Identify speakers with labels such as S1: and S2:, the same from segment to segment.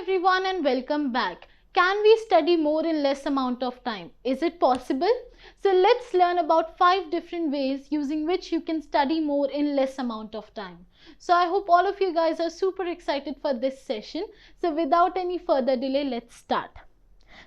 S1: everyone and welcome back. Can we study more in less amount of time? Is it possible? So let's learn about 5 different ways using which you can study more in less amount of time. So I hope all of you guys are super excited for this session. So without any further delay, let's start.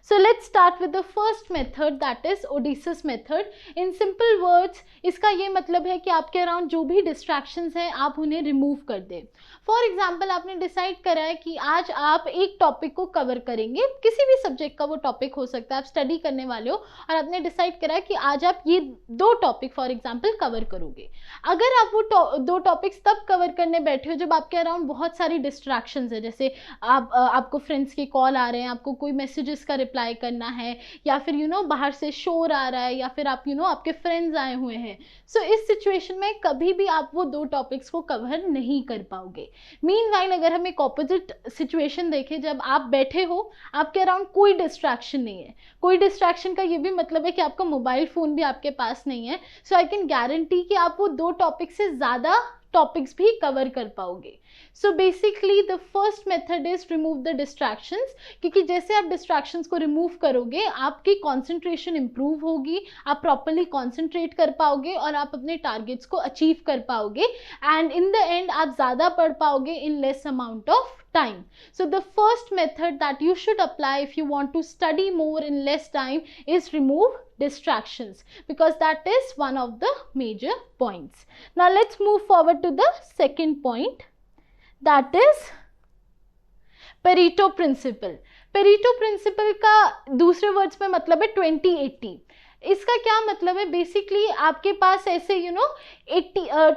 S1: So let's start with the first method, that is Odysseus method. In simple words, इसका ये मतलब है कि आपके around जो भी distractions हैं आप उन्हें रिमूव कर दें. फॉर एग्जाम्पल आपने डिसाइड करा है कि आज आप एक टॉपिक को कवर करेंगे, किसी भी सब्जेक्ट का वो टॉपिक हो सकता है, आप स्टडी करने वाले हो और आपने डिसाइड करा है कि आज आप ये 2 टॉपिक फॉर एग्जाम्पल कवर करोगे. अगर आप वो 2 टॉपिक्स तब कवर करने बैठे हो जब आपके अराउंड बहुत सारी डिस्ट्रैक्शंस है, जैसे आपको फ्रेंड्स के कॉल आ रहे हैं, आपको कोई मैसेजेस का रिप्लाई करना है, या फिर बाहर से शोर आ रहा है, या फिर आप आपके फ्रेंड्स आए हुए हैं. सो इस सिचुएशन में कभी भी आप वो 2 टॉपिक्स को कवर नहीं कर पाओगे. मीनवाइल अगर हम एक ऑपोजिट सिचुएशन देखें, जब आप बैठे हो, आपके अराउंड कोई डिस्ट्रैक्शन नहीं है. कोई डिस्ट्रैक्शन का ये भी मतलब है कि आपका मोबाइल फ़ोन भी आपके पास नहीं है. सो आई कैन गारंटी कि आप वो 2 टॉपिक से ज़्यादा टॉपिक्स भी कवर कर पाओगे. So basically the first method is remove the distractions, क्योंकि जैसे आप डिस्ट्रैक्शंस को रिमूव करोगे आपकी कॉन्सेंट्रेशन इंप्रूव होगी, आप प्रॉपरली कॉन्सेंट्रेट कर पाओगे और आप अपने टारगेट्स को अचीव कर पाओगे एंड इन द एंड आप ज़्यादा पढ़ पाओगे in less amount of time. So the first method that you should apply if you want to study more in less time is remove distractions, because that is one of the major points. Now let's move forward to the second point, that is Pareto principle. Pareto principle का दूसरे words में मतलब है 20-80. इसका क्या मतलब है? Basically आपके पास ऐसे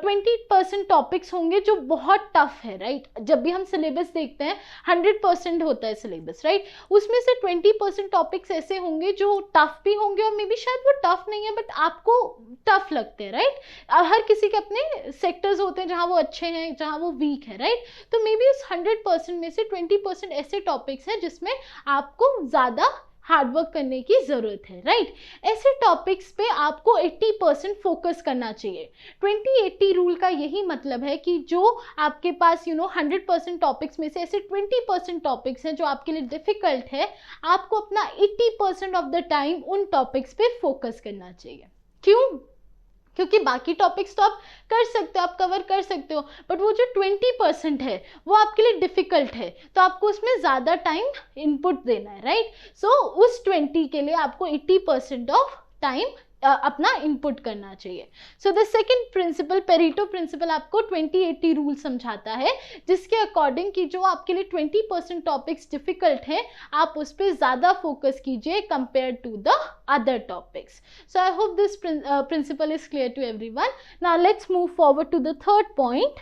S1: 20% टॉपिक्स होंगे जो बहुत टफ है, राइट? जब भी हम सिलेबस देखते हैं 100% होता है सिलेबस, राइट? उसमें से 20% टॉपिक्स ऐसे होंगे जो टफ भी होंगे और मे बी शायद वो टफ नहीं है बट आपको टफ लगते हैं, राइट? हर किसी के अपने सेक्टर्स होते हैं जहाँ वो अच्छे हैं, जहाँ वो वीक है, राइट? तो मे बी उस 100% में से 20% ऐसे टॉपिक्स हैं जिसमें आपको ज़्यादा हार्डवर्क करने की ज़रूरत है, राइट? ऐसे टॉपिक्स पे आपको 80% फोकस करना चाहिए. 20-80 रूल का यही मतलब है कि जो आपके पास 100% टॉपिक्स में से ऐसे 20% टॉपिक्स हैं जो आपके लिए डिफ़िकल्ट है, आपको अपना 80% ऑफ द टाइम उन टॉपिक्स पे फोकस करना चाहिए. क्यों? क्योंकि बाकी टॉपिक्स तो आप कर सकते हो, आप कवर कर सकते हो, बट वो जो 20% है वो आपके लिए डिफ़िकल्ट है, तो आपको उसमें ज़्यादा टाइम इनपुट देना है, राइट? सो उस 20 के लिए आपको 80% ऑफ टाइम अपना इनपुट करना चाहिए. So the second principle, Pareto principle, आपको 20-80 रूल समझाता है, जिसके अकॉर्डिंग कि जो आपके लिए 20% टॉपिक्स डिफ़िकल्ट हैं आप उस पर ज़्यादा फोकस कीजिए compare to the other topics. So I hope this principle is clear to everyone. Now let's move forward to the third point,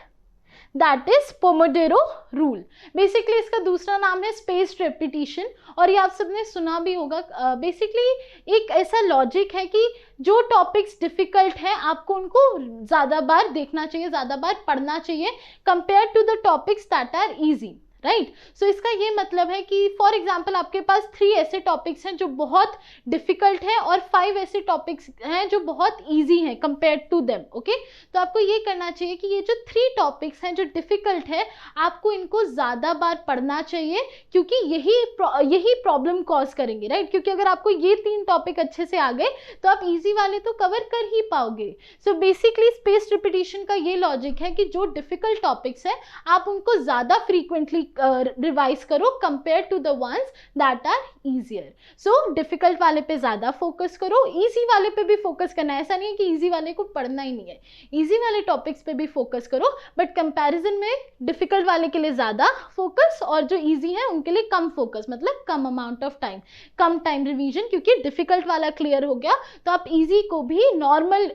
S1: that is Pomodoro rule. Basically इसका दूसरा नाम है spaced repetition और ये आप सबने सुना भी होगा. Basically एक ऐसा लॉजिक है कि जो टॉपिक्स डिफ़िकल्ट हैं आपको उनको ज़्यादा बार देखना चाहिए, ज़्यादा बार पढ़ना चाहिए compare to the topics that are easy, right? So इसका ये मतलब है कि फॉर एग्जाम्पल आपके पास 3 ऐसे टॉपिक्स हैं जो बहुत डिफ़िकल्ट हैं और 5 ऐसे टॉपिक्स हैं जो बहुत इजी हैं कंपेयर टू देम, ओके? तो आपको ये करना चाहिए कि ये जो 3 टॉपिक्स हैं जो डिफ़िकल्ट है आपको इनको ज़्यादा बार पढ़ना चाहिए, क्योंकि यही प्रॉब्लम कॉज करेंगे, राइट? क्योंकि अगर आपको ये 3 टॉपिक अच्छे से आ गए तो आप ईजी वाले तो कवर कर ही पाओगे. सो बेसिकली स्पेस्ड रिपीटिशन का ये लॉजिक है कि जो डिफ़िकल्ट टॉपिक्स हैं आप उनको ज़्यादा फ्रीक्वेंटली रिवाइज करो compare to the ones that are easier. So difficult वाले पे ज़्यादा फोकस करो, ईजी वाले पे भी फोकस करना है. ऐसा नहीं है कि ईजी वाले को पढ़ना ही नहीं है, ईजी वाले टॉपिक्स पे भी फोकस करो, बट कंपैरिजन में डिफिकल्ट वाले के लिए ज़्यादा फोकस और जो ईजी है उनके लिए कम फोकस, मतलब कम अमाउंट ऑफ टाइम, कम टाइम रिवीजन. क्योंकि डिफिकल्ट वाला क्लियर हो गया तो आप ईजी को भी नॉर्मल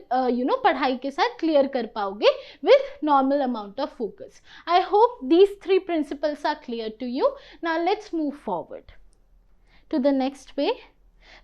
S1: पढ़ाई के साथ क्लियर कर पाओगे with normal amount of focus. I hope these 3 principles are clear to you. Now let's move forward to the next way,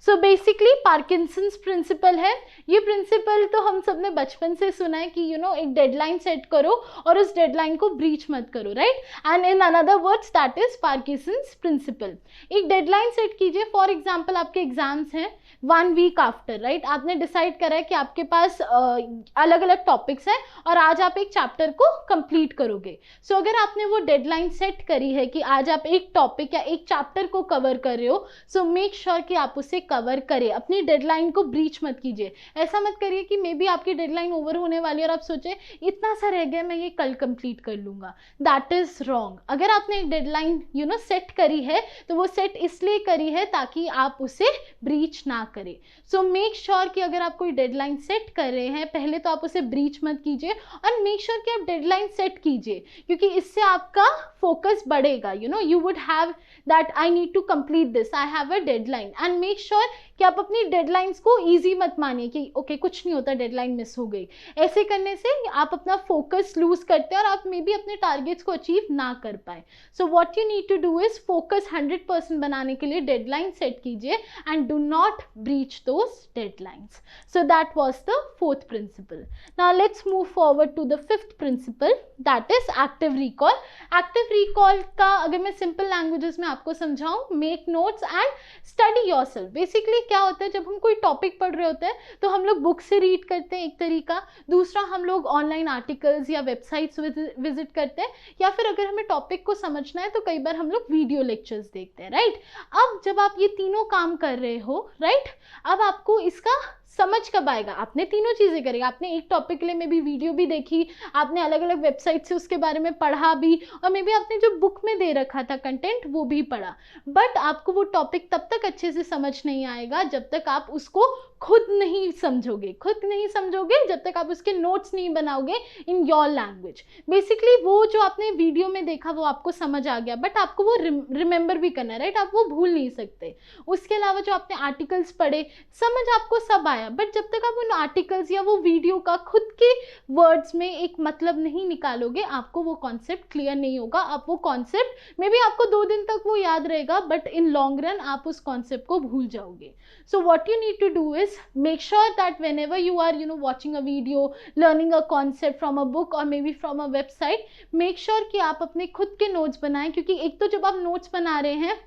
S1: so basically Parkinson's principle है। ये प्रिंसिपल तो हम सबने बचपन से सुना है कि एक डेडलाइन सेट करो और उस डेडलाइन को ब्रीच मत करो, right. And in another words that is Parkinson's principle. एक डेडलाइन सेट कीजिए, फॉर एग्जाम्पल आपके एग्जाम्स हैं 1 वीक आफ्टर, राइट। आपने डिसाइड करा है कि आपके पास अलग अलग टॉपिक्स हैं और आज आप एक चैप्टर को कंप्लीट करोगे। सो अगर आपने वो डेडलाइन सेट करी है कि आज आप एक टॉपिक या एक चैप्टर को कवर कर रहे हो, सो मेक श्योर कि आप उसे कवर करें, अपनी डेडलाइन को ब्रीच मत कीजिए। ऐसा मत करिए कि मे बी आपकी डेडलाइन ओवर होने वाली है और आप सोचे इतना सा रह गया, मैं ये कल कंप्लीट कर लूंगा। That is wrong. अगर आपने एक डेडलाइन सेट करी है तो वो सेट इसलिए करी है ताकि आप उसे ब्रीच ना करें। सो मेक श्योर कि अगर आप कोई डेडलाइन सेट कर रहे हैं, पहले तो आप उसे ब्रीच मत कीजिए और मेक श्योर कि आप डेडलाइन सेट कीजिए, क्योंकि इससे आपका फोकस बढ़ेगा। You would have that I need to complete this, I have a deadline. And make sure कि आप अपनी डेडलाइंस को इजी मत मानिए कि ओके कुछ नहीं होता, डेडलाइन मिस हो गई। ऐसे करने से आप अपना फोकस लूज करते हैं और आप मे बी अपने टारगेट्स को अचीव ना कर पाए। So what you need to do is focus 100% बनाने के लिए डेडलाइन सेट कीजिए and do not breach those deadlines. So that was the 4th principle. Now let's move forward to the 5th principle, that is active recall. Active recall का अगर मैं simple languages में आपको समझाऊं, make notes and study yourself. Basically क्या होता है, जब हम कोई टॉपिक पढ़ रहे होते हैं तो हम लोग बुक से रीड करते हैं एक तरीका, दूसरा हम लोग ऑनलाइन आर्टिकल्स या वेबसाइट्स विजिट करते हैं, या फिर अगर हमें टॉपिक को समझना है तो कई बार हम लोग वीडियो लेक्चर्स देखते हैं, राइट। अब जब आप ये तीनों काम कर रहे हो, राइट, अब आपको इसका समझ कब आएगा? आपने तीनों चीजें करी, आपने एक टॉपिक के लिए में भी वीडियो भी देखी, आपने अलग अलग वेबसाइट से उसके बारे में पढ़ा भी, और मे बी आपने जो बुक में दे रखा था कंटेंट वो भी पढ़ा, बट आपको वो टॉपिक तब तक अच्छे से समझ नहीं आएगा जब तक आप उसको खुद नहीं समझोगे। खुद नहीं समझोगे जब तक आप उसके नोट्स नहीं बनाओगे इन योर लैंग्वेज। बेसिकली वो जो आपने वीडियो में देखा वो आपको समझ आ गया, बट आपको वो रिमेंबर भी करना है, राइट। आप वो भूल नहीं सकते। उसके अलावा जो आपने आर्टिकल्स पढ़े, समझ आपको सब आया, बट जब तक आप उन आर्टिकल्स या वो वीडियो का खुद के वर्ड्स में एक मतलब नहीं निकालोगे, आपको वो कॉन्सेप्ट क्लियर नहीं होगा। आप वो कॉन्सेप्ट मे बी आपको 2 दिन तक वो याद रहेगा, बट इन लॉन्ग रन आप उस कॉन्सेप्ट को भूल जाओगे। So what you need to do is make sure that whenever you are watching a video, learning a concept from a book or maybe from a website, make sure कि आप अपने खुद के नोट्स बनाएं, क्योंकि एक तो जब आप नोट्स बना रहे हैं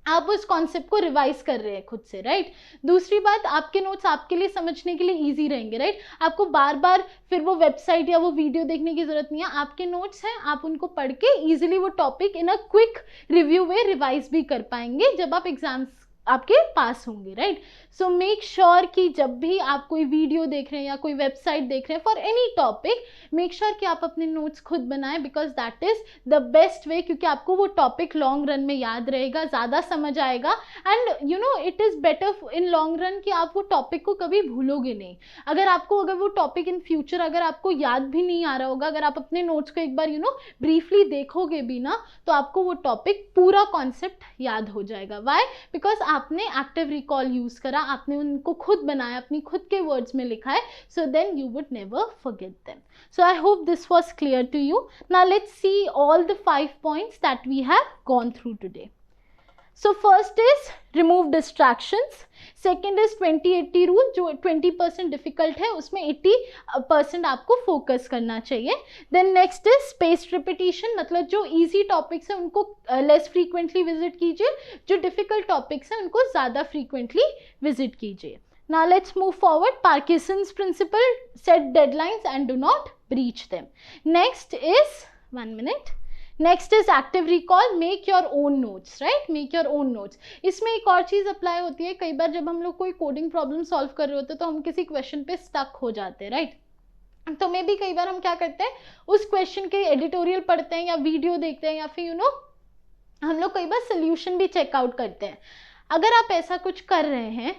S1: आप उस कॉन्सेप्ट को रिवाइज कर रहे हैं खुद से, राइट। दूसरी बात, आपके नोट्स आपके लिए समझने के लिए इजी रहेंगे, राइट। आपको बार बार फिर वो वेबसाइट या वो वीडियो देखने की जरूरत नहीं है। आपके नोट्स हैं, आप उनको पढ़ के इजीली वो topic in a quick review way revise भी कर पाएंगे जब आप एग्जाम्स आपके पास होंगे, राइट। सो मेक श्योर कि जब भी आप कोई वीडियो देख रहे हैं या कोई वेबसाइट देख रहे हैं for any topic, make sure कि आप अपने नोट्स खुद बनाएं, because that is the best way, क्योंकि आपको वो टॉपिक लॉन्ग रन में याद रहेगा, ज़्यादा समझ आएगा, and it is better in long run कि आप वो टॉपिक को कभी भूलोगे नहीं। अगर वो टॉपिक इन फ्यूचर अगर आपको याद भी नहीं आ रहा होगा, अगर आप अपने नोट्स को एक बार ब्रीफली देखोगे भी ना, तो आपको वो टॉपिक पूरा कॉन्सेप्ट याद हो जाएगा। वाई? बिकॉज आपने एक्टिव रिकॉल यूज करा, आपने उनको खुद बनाया, अपनी खुद के वर्ड्स में लिखा है, so then you would never forget them. So I hope this was clear to you. Now let's see all the 5 points that we have gone through today. So first is remove distractions. Second is 20-80 rule, जो 20% difficult है उसमें 80% आपको focus करना चाहिए। Then next is spaced repetition, मतलब जो easy topics है उनको लेस फ्रीक्वेंटली विजिट कीजिए, जो डिफिकल्ट टॉपिक्स हैं उनको ज़्यादा फ्रीक्वेंटली विजिट कीजिए। Now let's move forward. Parkinson's principle, set deadlines and do not breach them. Next is, 1 minute. Next is active recall, make your own notes, right, make your own notes. इसमें एक और चीज़ apply होती है, कई बार जब हम लोग कोई कोडिंग प्रॉब्लम सॉल्व कर रहे होते हैं तो हम किसी क्वेश्चन पे स्टक हो जाते हैं, राइट। तो मे भी कई बार हम क्या करते हैं, उस क्वेश्चन के एडिटोरियल पढ़ते हैं या वीडियो देखते हैं, या फिर हम लोग कई बार सोल्यूशन भी चेकआउट करते हैं। अगर आप ऐसा कुछ कर रहे हैं,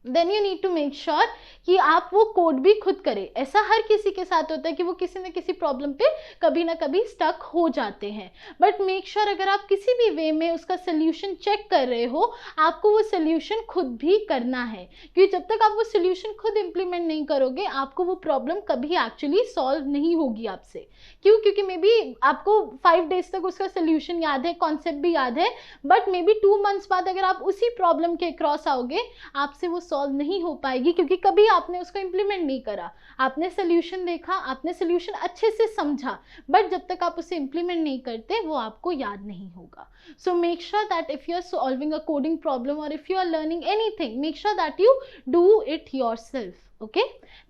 S1: then you need to make sure कि आप वो कोड भी खुद करें. ऐसा हर किसी के साथ होता है कि वो किसी न किसी प्रॉब्लम पे कभी ना कभी स्टक हो जाते हैं, बट मेक श्योर अगर आप किसी भी वे में उसका सोल्यूशन चेक कर रहे हो, आपको वो सोल्यूशन खुद भी करना है, क्योंकि जब तक आप वो सोल्यूशन खुद इंप्लीमेंट नहीं करोगे आपको वो प्रॉब्लम कभी एक्चुअली सॉल्व नहीं होगी आपसे. क्यों? क्योंकि मे बी आपको 5 डेज तक उसका सोल्यूशन याद है, कॉन्सेप्ट भी याद है, बट मे बी 2 मंथ्स बाद अगर आप उसी प्रॉब्लम के क्रॉस आओगे आपसे वो सॉल्व नहीं हो पाएगी, क्योंकि कभी आपने उसको इंप्लीमेंट नहीं करा. आपने सोल्यूशन देखा, आपने सोल्यूशन अच्छे से समझा, बट जब तक आप उसे इंप्लीमेंट नहीं करते वो आपको याद नहीं होगा. So make sure that if you are solving a coding problem और if you are learning anything, make sure that you do it yourself. Okay,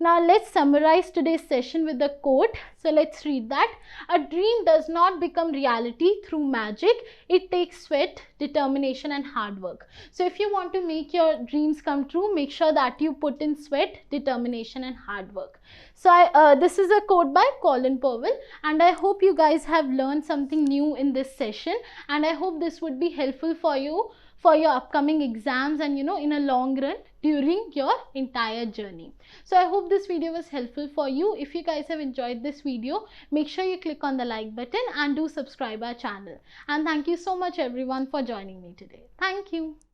S1: now let's summarize today's session with the quote. So let's read that. A dream does not become reality through magic. It takes sweat, determination and hard work. So if you want to make your dreams come true, make sure that you put in sweat, determination and hard work. So this is a quote by Colin Powell, and I hope you guys have learned something new in this session, and I hope this would be helpful for you for your upcoming exams and in a long run during your entire journey. So I hope this video was helpful for you. If you guys have enjoyed this video, make sure you click on the like button and do subscribe our channel. And thank you so much everyone for joining me today. Thank you.